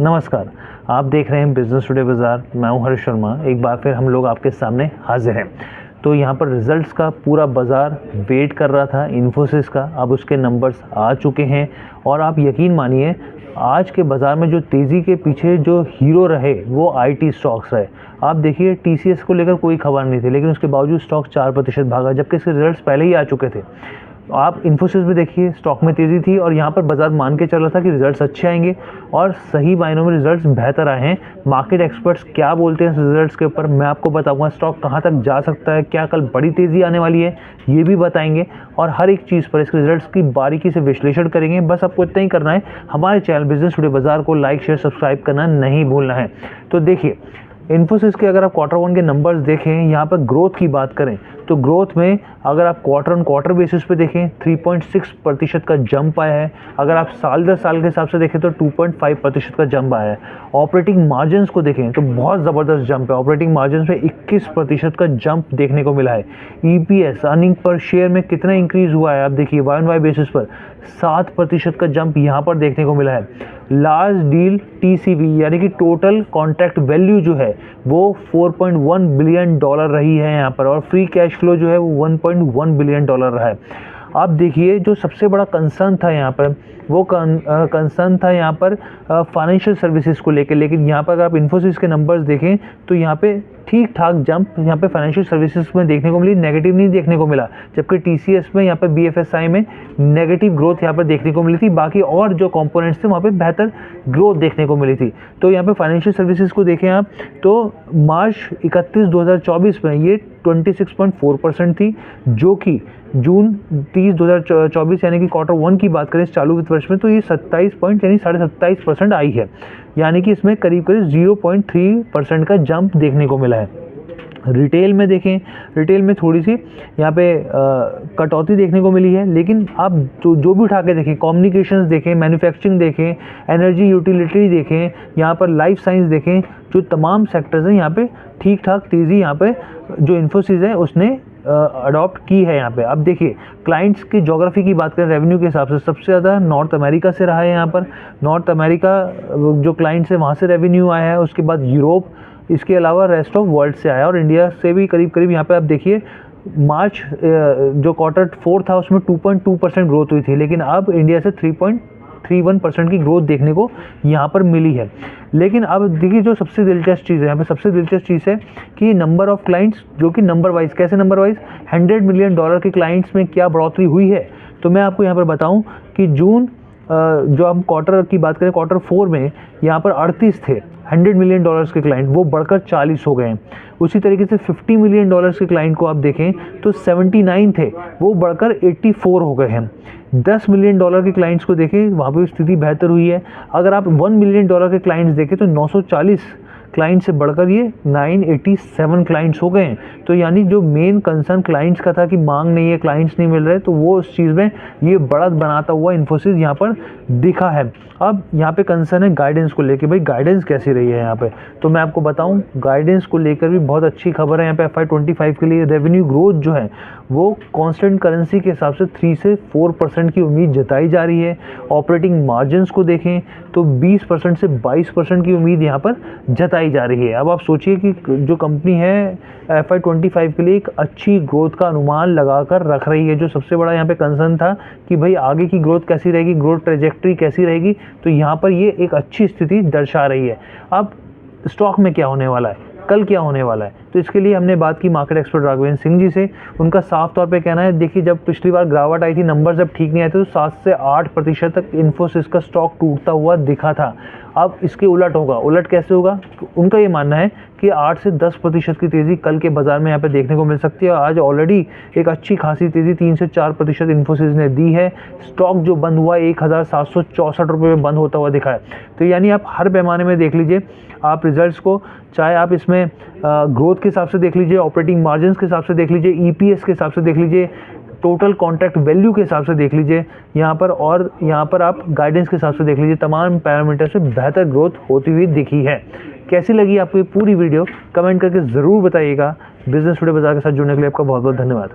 नमस्कार, आप देख रहे हैं बिजनेस टुडे बाज़ार। मैं हूं हर्ष शर्मा। एक बार फिर हम लोग आपके सामने हाजिर हैं। तो यहां पर रिजल्ट्स का पूरा बाज़ार वेट कर रहा था इन्फोसिस का। अब उसके नंबर्स आ चुके हैं और आप यकीन मानिए आज के बाज़ार में जो तेज़ी के पीछे जो हीरो रहे वो आईटी स्टॉक्स रहे। आप देखिए टीसीएस को लेकर कोई खबर नहीं थी, लेकिन उसके बावजूद स्टॉक 4% भागा, जबकि इसके रिजल्ट्स पहले ही आ चुके थे। आप इन्फोसिस में देखिए स्टॉक में तेज़ी थी और यहाँ पर बाजार मान के चल रहा था कि रिजल्ट्स अच्छे आएंगे और सही मायनों में रिजल्ट्स बेहतर आए हैं। मार्केट एक्सपर्ट्स क्या बोलते हैं इस रिजल्ट्स के ऊपर मैं आपको बताऊंगा। स्टॉक कहाँ तक जा सकता है, क्या कल बड़ी तेज़ी आने वाली है, ये भी बताएंगे और हर एक चीज़ पर इसके रिजल्ट्स की बारीकी से विश्लेषण करेंगे। बस आपको इतना ही करना है, हमारे चैनल बिजनेस टुडे बाजार को लाइक शेयर सब्सक्राइब करना नहीं भूलना है। तो देखिए इन्फोसिस के अगर आप Q1 के नंबर्स देखें, यहाँ पर ग्रोथ की बात करें तो ग्रोथ में अगर आप क्वार्टर ऑन क्वार्टर बेसिस पे देखें 3.6% का जंप आया है। अगर आप साल दर साल के हिसाब से देखें तो 2.5% का जंप आया है। ऑपरेटिंग मार्जिन्स को देखें तो बहुत ज़बरदस्त जंप है। ऑपरेटिंग मार्जिन्स में 21% का जंप देखने को मिला है। ईपीएस अर्निंग पर शेयर में कितना इंक्रीज़ हुआ है आप देखिए, Y-on-Y बेसिस पर 7% का जंप यहाँ पर देखने को मिला है। लार्ज डील टीसीवी यानी कि टोटल कॉन्ट्रैक्ट वैल्यू जो है वो $4.1 बिलियन रही है यहाँ पर, और फ्री कैश फ्लो जो है वो $1.1 बिलियन रहा है। आप देखिए जो सबसे बड़ा कंसर्न था यहाँ पर वो कंसर्न था यहाँ पर फाइनेंशियल सर्विसेज को लेकर, लेकिन यहाँ पर अगर आप इन्फोसिस के नंबर्स देखें तो यहाँ पे ठीक ठाक जंप यहाँ पे फाइनेंशियल सर्विसेज में देखने को मिली, नेगेटिव नहीं देखने को मिला। जबकि टीसीएस में यहाँ पे बीएफएसआई में नेगेटिव ग्रोथ यहाँ पर देखने को मिली थी। बाकी और जो कंपोनेंट्स थे वहाँ पे बेहतर ग्रोथ देखने को मिली थी। तो यहाँ पे फाइनेंशियल सर्विसेज को देखें आप तो मार्च 31, 2024 में ये 26.4% थी, जो कि जून 30, 2024 यानी कि Q1 की बात करें इस चालू वित्त वर्ष में तो ये 27% आई है। यानी कि इसमें करीब 0.3% का जंप देखने को मिला है। रिटेल में देखें, रिटेल में थोड़ी सी यहाँ पे कटौती देखने को मिली है, लेकिन आप जो भी उठा के देखें, कम्युनिकेशंस देखें, मैन्युफैक्चरिंग देखें, एनर्जी यूटिलिटी देखें, यहाँ पर लाइफ साइंस देखें, जो तमाम सेक्टर्स हैं यहाँ पे ठीक ठाक तेज़ी यहाँ पे जो इन्फोसिस है उसने अडॉप्ट की है। यहाँ पे अब देखिए क्लाइंट्स की ज्योग्राफी की बात करें रेवेन्यू के हिसाब से सबसे ज़्यादा नॉर्थ अमेरिका से रहा है। यहाँ पर नॉर्थ अमेरिका जो क्लाइंट्स है वहाँ से रेवेन्यू आया है, उसके बाद यूरोप, इसके अलावा रेस्ट ऑफ वर्ल्ड से आया और इंडिया से भी करीब यहाँ पे आप देखिए मार्च जो Q4 था उसमें 2.2% ग्रोथ हुई थी, लेकिन अब इंडिया से 3.31% की ग्रोथ देखने को यहाँ पर मिली है। लेकिन अब देखिए जो सबसे दिलचस्प चीज़ है यहाँ पे, सबसे दिलचस्प चीज़ है कि नंबर ऑफ क्लाइंट्स जो कि नंबर वाइज, कैसे नंबर वाइज, $100 मिलियन के क्लाइंट्स में क्या बढ़ोतरी हुई है। तो मैं आपको यहाँ पर बताऊँ कि जून जो हम क्वार्टर की बात करें Q4 में यहाँ पर 38 थे $100 मिलियन के क्लाइंट, वो बढ़कर 40 हो गए हैं। उसी तरीके से $50 मिलियन के क्लाइंट को आप देखें तो 79 थे, वो बढ़कर 84 हो गए हैं। $10 मिलियन के क्लाइंट्स को देखें वहाँ पर स्थिति बेहतर हुई है। अगर आप $1 मिलियन के क्लाइंट्स देखें तो 940 क्लाइंट से बढ़कर ये 987 क्लाइंट्स हो गए हैं। तो यानी जो मेन कंसर्न क्लाइंट्स का था कि मांग नहीं है, क्लाइंट्स नहीं मिल रहे, तो वो उस चीज़ में ये बढ़त बनाता हुआ इन्फोसिस यहाँ पर दिखा है। अब यहाँ पे कंसर्न है गाइडेंस को लेके, भाई गाइडेंस कैसी रही है यहाँ पे। तो मैं आपको बताऊँ गाइडेंस को लेकर भी बहुत अच्छी खबर है। यहाँ पे FY25 के लिए रेवेन्यू ग्रोथ जो है वो कांस्टेंट करेंसी के हिसाब से 3 से 4% की उम्मीद जताई जा रही है। ऑपरेटिंग मार्जिन्स को देखें तो 20% से 22% की उम्मीद यहाँ पर जताई जा रही है। अब आप सोचिए कि जो कंपनी है FY25 के लिए एक अच्छी ग्रोथ का अनुमान लगाकर रख रही है। जो सबसे बड़ा यहाँ पे कंसर्न था कि भाई आगे की ग्रोथ कैसी रहेगी, ग्रोथ ट्रेजेक्ट्री कैसी रहेगी, तो यहाँ पर ये एक अच्छी स्थिति दर्शा रही है। अब स्टॉक में क्या होने वाला है, कल क्या होने वाला है, तो इसके लिए हमने बात की मार्केट एक्सपर्ट राघवेंद्र सिंह जी से। उनका साफ तौर पे कहना है, देखिए जब पिछली बार गिरावट आई थी, नंबर जब ठीक नहीं आए थे तो 7 से 8% तक इन्फोसिस का स्टॉक टूटता हुआ दिखा था। अब इसके उलट होगा। उलट कैसे होगा, तो उनका ये मानना है कि 8 से 10% की तेज़ी कल के बाज़ार में यहाँ पे देखने को मिल सकती है। आज ऑलरेडी एक अच्छी खासी तेज़ी 3 से 4% इन्फोसिस ने दी है। स्टॉक जो बंद हुआ 1764 रुपये में बंद होता हुआ दिखा है। तो यानी आप हर पैमाने में देख लीजिए आप रिजल्ट्स को, चाहे आप इसमें ग्रोथ के हिसाब से देख लीजिए, ऑपरेटिंग मार्जिन्स के हिसाब से देख लीजिए, ईपीएस के हिसाब से देख लीजिए, टोटल कॉन्ट्रैक्ट वैल्यू के हिसाब से देख लीजिए यहाँ पर, और यहाँ पर आप गाइडेंस के हिसाब से देख लीजिए, तमाम पैरामीटर से बेहतर ग्रोथ होती हुई दिखी है। कैसी लगी आपको ये पूरी वीडियो कमेंट करके ज़रूर बताइएगा। बिजनेस टुडे बाजार के साथ जुड़ने के लिए आपका बहुत बहुत धन्यवाद।